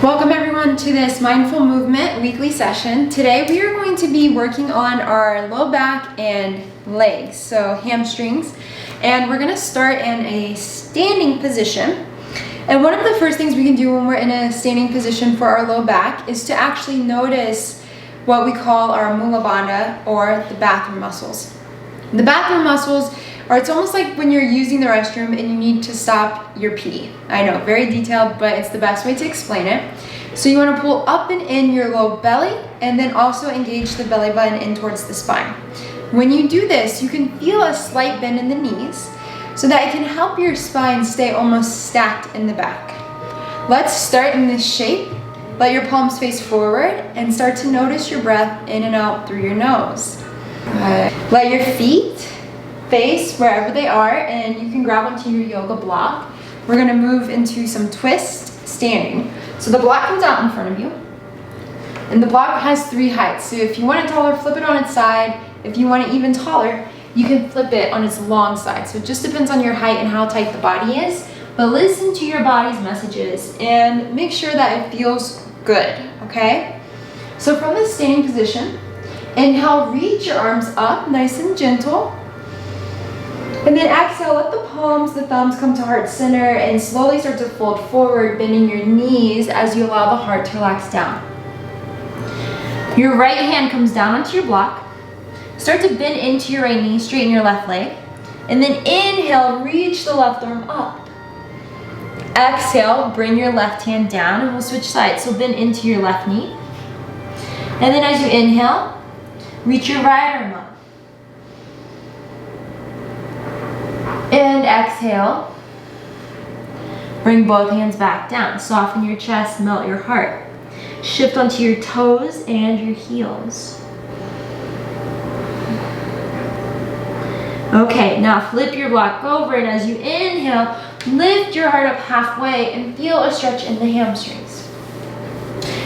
Welcome everyone to this Mindful Movement weekly session. Today we are going to be working on our low back and legs, so hamstrings, and we're going to start in a standing position. And one of the first things we can do when we're in a standing position for our low back is to actually notice what we call our mula bandha, or the bathroom muscles. The bathroom muscles are, it's almost like when you're using the restroom and you need to stop your pee. I know, very detailed, but it's the best way to explain it. So you want to pull up and in your low belly, and then also engage the belly button in towards the spine. When you do this, you can feel a slight bend in the knees so that it can help your spine stay almost stacked in the back. Let's start in this shape. Let your palms face forward and start to notice your breath in and out through your nose. Let your feet face wherever they are, and you can grab onto your yoga block. We're going to move into some twist standing. So the block comes out in front of you, and the block has 3 heights. So if you want it taller, flip it on its side. If you want it even taller, you can flip it on its long side. So it just depends on your height and how tight the body is. But listen to your body's messages and make sure that it feels good, okay? So from this standing position, inhale, reach your arms up, nice and gentle. And then exhale, let the palms, the thumbs come to heart center and slowly start to fold forward, bending your knees as you allow the heart to relax down. Your right hand comes down onto your block. Start to bend into your right knee, straighten your left leg. And then inhale, reach the left arm up. Exhale, bring your left hand down, and we'll switch sides. So bend into your left knee. And then as you inhale, reach your right arm up. And exhale, bring both hands back down. Soften your chest, melt your heart. Shift onto your toes and your heels. Okay, now flip your block over, and as you inhale, lift your heart up halfway and feel a stretch in the hamstrings.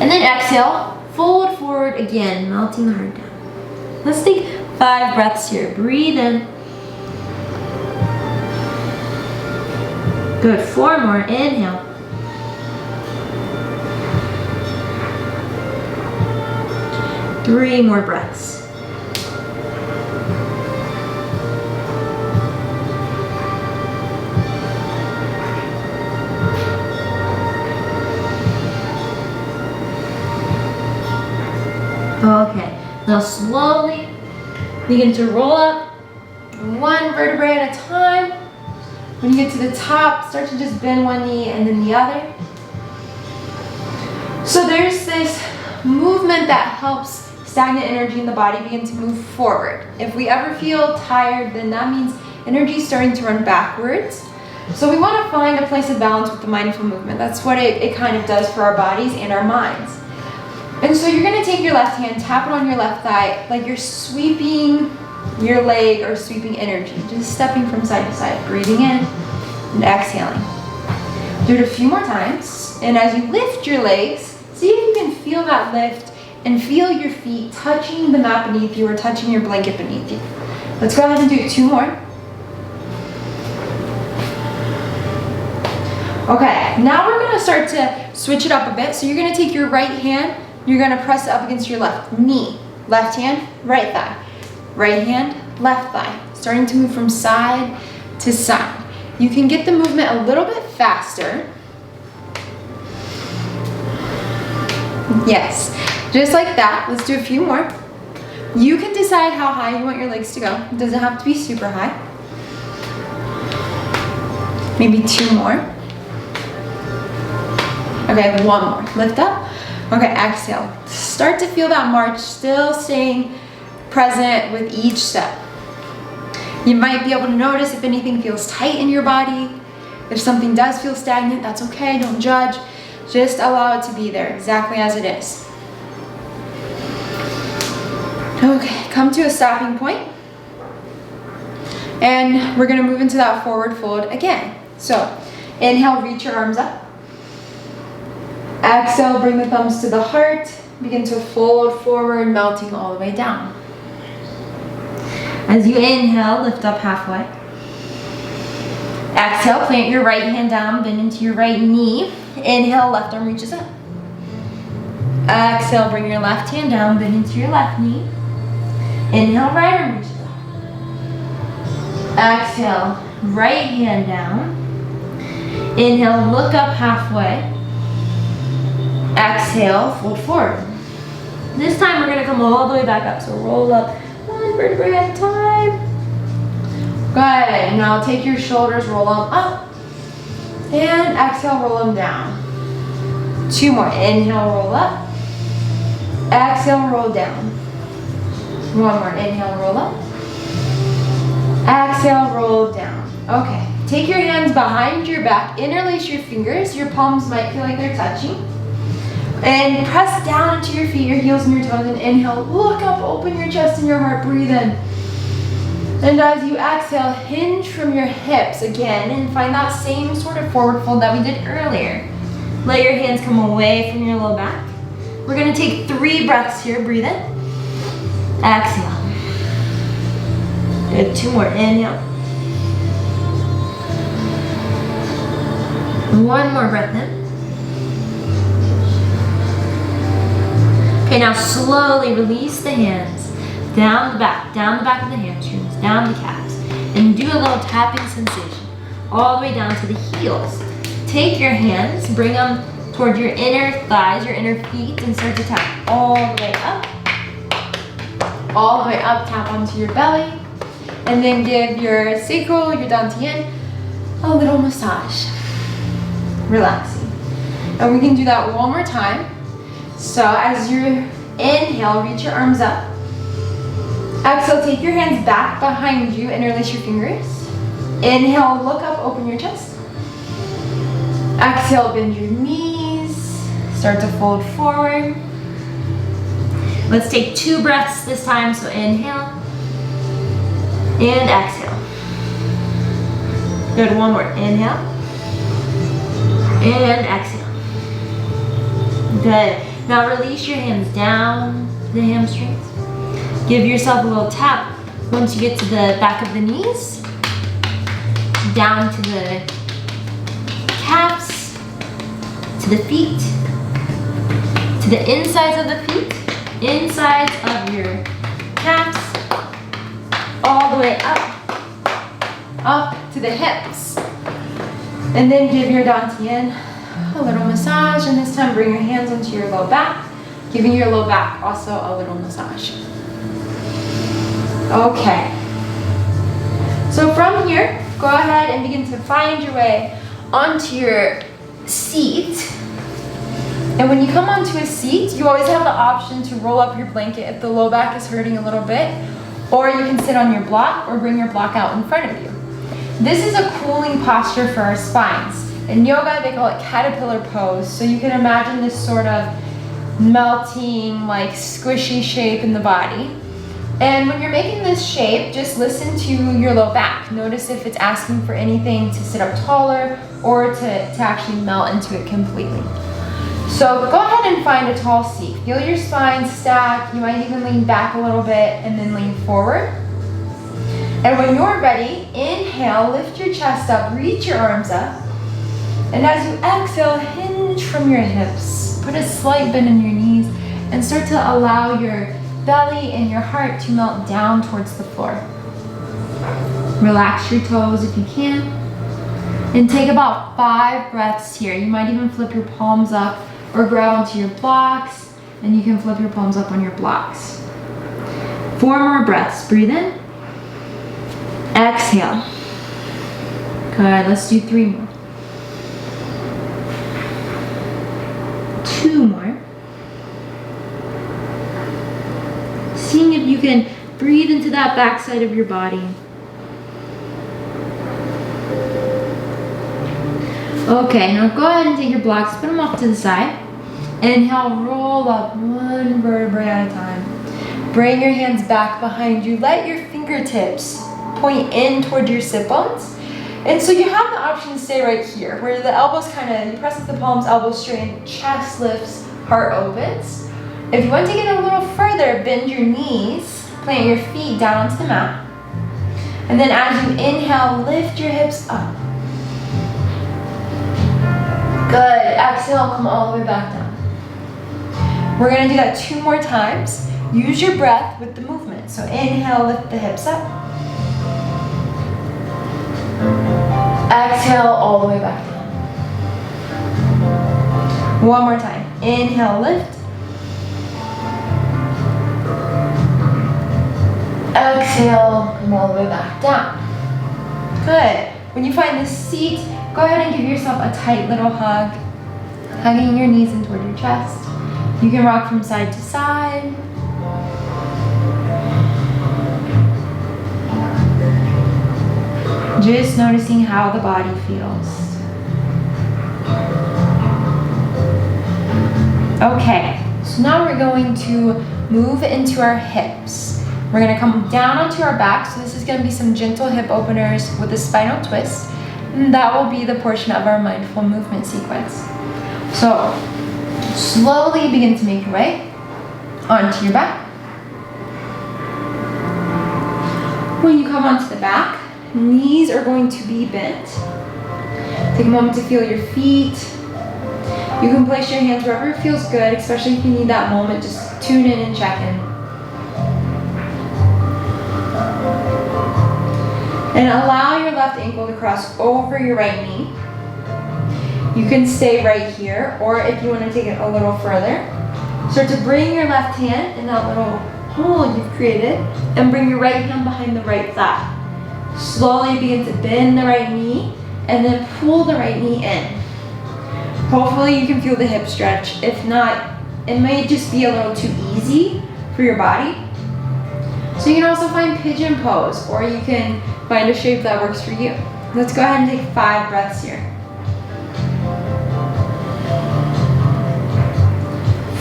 And then exhale, fold forward again, melting the heart down. Let's take 5 breaths here. Breathe in. Good, 4 more, inhale. Three more breaths. Okay, now slowly begin to roll up 1 vertebrae at a time. When you get to the top, start to just bend one knee and then the other. So there's this movement that helps stagnant energy in the body begin to move forward. If we ever feel tired, then that means energy is starting to run backwards. So we want to find a place of balance with the mindful movement. That's what it kind of does for our bodies and our minds. And so you're going to take your left hand, tap it on your left thigh, like you're sweeping your leg or sweeping energy, just stepping from side to side, breathing in and exhaling. Do it a few more times, and as you lift your legs, see if you can feel that lift and feel your feet touching the mat beneath you or touching your blanket beneath you. Let's go ahead and do 2 more. Okay, now we're going to start to switch it up a bit. So you're going to take your right hand, you're going to press it up against your left knee. Left hand, right thigh. Right hand, left thigh. Starting to move from side to side. You can get the movement a little bit faster. Yes, just like that. Let's do a few more. You can decide how high you want your legs to go. It doesn't have to be super high. Maybe 2 more. Okay, 1 more. Lift up. Okay, exhale. Start to feel that march, still staying present with each step. You might be able to notice if anything feels tight in your body. If something does feel stagnant, that's okay, don't judge. Just allow it to be there exactly as it is. Okay, come to a stopping point. And we're gonna move into that forward fold again. So inhale, reach your arms up. Exhale, bring the thumbs to the heart. Begin to fold forward, melting all the way down. As you inhale, lift up halfway. Exhale, plant your right hand down, bend into your right knee. Inhale, left arm reaches up. Exhale, bring your left hand down, bend into your left knee. Inhale, right arm reaches up. Exhale, right hand down. Inhale, look up halfway. Exhale, fold forward. This time we're gonna come all the way back up. So roll up one vertebrae at a time. Good, now take your shoulders, roll them up. And exhale, roll them down. 2 more, inhale, roll up. Exhale, roll down. 1 more, inhale, roll up. Exhale, roll down. Okay, take your hands behind your back, interlace your fingers. Your palms might feel like they're touching. And press down into your feet, your heels and your toes, and inhale, look up, open your chest and your heart, breathe in. And as you exhale, hinge from your hips again and find that same sort of forward fold that we did earlier. Let your hands come away from your low back. We're gonna take 3 breaths here, breathe in. Exhale. Good, 2 more, inhale. 1 more breath in. Okay, now slowly release the hands down the back of the hamstrings, down the calves, and do a little tapping sensation all the way down to the heels. Take your hands, bring them toward your inner thighs, your inner feet, and start to tap all the way up. All the way up, tap onto your belly, and then give your sacral, your dantian, a little massage. Relaxing. And we can do that one more time. So as you inhale, reach your arms up. Exhale, take your hands back behind you, interlace your fingers. Inhale, look up, open your chest. Exhale, bend your knees. Start to fold forward. Let's take 2 breaths this time. So inhale and exhale. Good, 1 more. Inhale and exhale. Good. Now release your hands down the hamstrings. Give yourself a little tap once you get to the back of the knees, down to the calves, to the feet, to the insides of the feet, insides of your calves, all the way up to the hips. And then give your dantian a little massage, and this time bring your hands onto your low back, giving your low back also a little massage. Okay. So from here, go ahead and begin to find your way onto your seat. And when you come onto a seat, you always have the option to roll up your blanket if the low back is hurting a little bit, or you can sit on your block or bring your block out in front of you. This is a cooling posture for our spines. In yoga, they call it caterpillar pose. So you can imagine this sort of melting, like squishy shape in the body. And when you're making this shape, just listen to your low back. Notice if it's asking for anything to sit up taller or to actually melt into it completely. So go ahead and find a tall seat. Feel your spine stack. You might even lean back a little bit and then lean forward. And when you're ready, inhale, lift your chest up, reach your arms up. And as you exhale, hinge from your hips. Put a slight bend in your knees and start to allow your belly and your heart to melt down towards the floor. Relax your toes if you can. And take about 5 breaths here. You might even flip your palms up or grab onto your blocks, and you can flip your palms up on your blocks. 4 more breaths. Breathe in. Exhale. Good, let's do 3 more. 2 more. Seeing if you can breathe into that back side of your body. Okay, now go ahead and take your blocks, put them off to the side. Inhale, roll up 1 vertebrae at a time. Bring your hands back behind you. Let your fingertips point in toward your sit bones. And so you have the option to stay right here, where the elbows you press with the palms, elbows straighten, chest lifts, heart opens. If you want to get a little further, bend your knees, plant your feet down onto the mat. And then as you inhale, lift your hips up. Good, exhale, come all the way back down. We're gonna do that 2 more times. Use your breath with the movement. So inhale, lift the hips up. Exhale all the way back down. One more time. Inhale, lift. Exhale, come all the way back down. Good. When you find this seat, go ahead and give yourself a tight little hug, hugging your knees in toward your chest. You can rock from side to side. Just noticing how the body feels. Okay, so now we're going to move into our hips. We're going to come down onto our back, so this is going to be some gentle hip openers with a spinal twist, and that will be the portion of our mindful movement sequence. So, slowly begin to make your way onto your back. When you come onto the back, knees are going to be bent. Take a moment to feel your feet. You can place your hands wherever it feels good, especially if you need that moment. Just tune in and check in. And allow your left ankle to cross over your right knee. You can stay right here, or if you want to take it a little further, start to bring your left hand in that little hole you've created, and bring your right hand behind the right thigh. Slowly begin to bend the right knee, and then pull the right knee in. Hopefully you can feel the hip stretch. If not, it may just be a little too easy for your body. So you can also find pigeon pose, or you can find a shape that works for you. Let's go ahead and take 5 breaths here.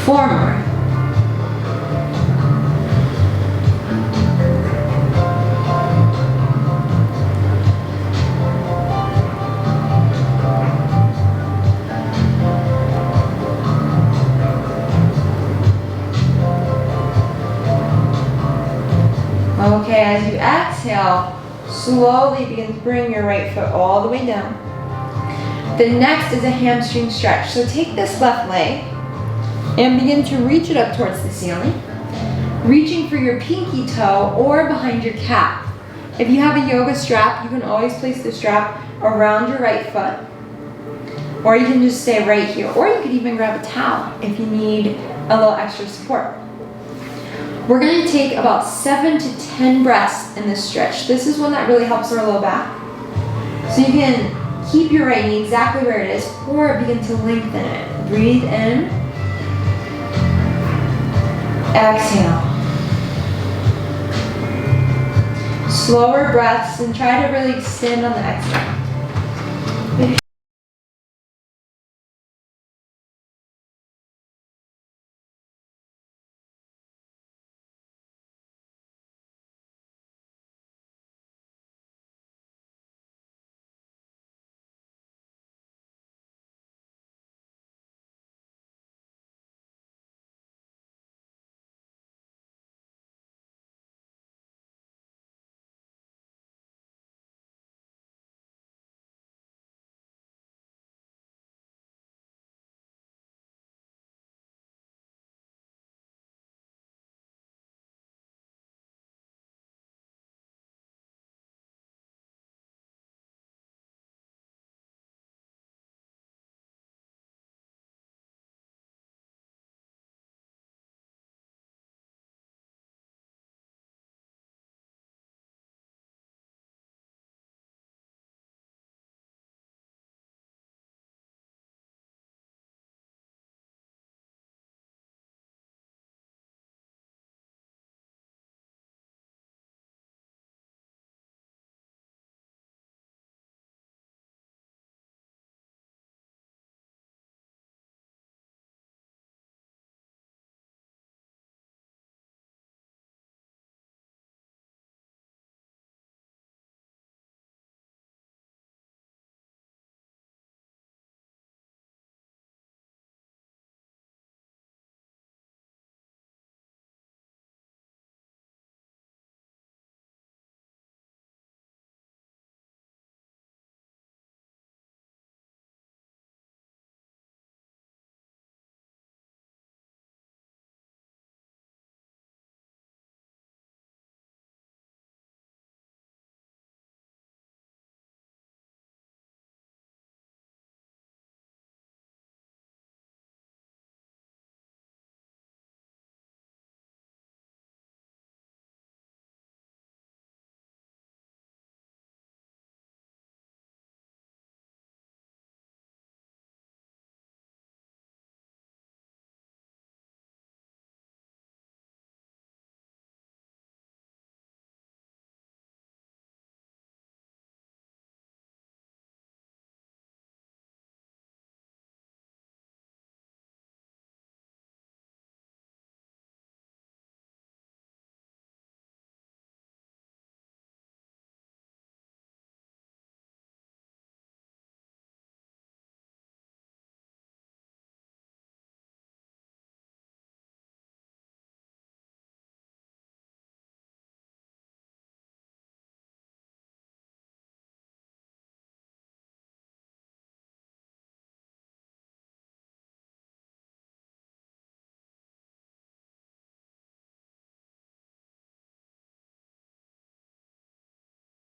4 more. Okay, as you exhale, slowly begin to bring your right foot all the way down. The next is a hamstring stretch. So take this left leg and begin to reach it up towards the ceiling, reaching for your pinky toe or behind your calf. If you have a yoga strap, you can always place the strap around your right foot, or you can just stay right here, or you could even grab a towel if you need a little extra support. We're going to take about 7 to 10 breaths in this stretch. This is one that really helps our low back. So you can keep your right knee exactly where it is, or begin to lengthen it. Breathe in. Exhale. Slower breaths, and try to really extend on the exhale.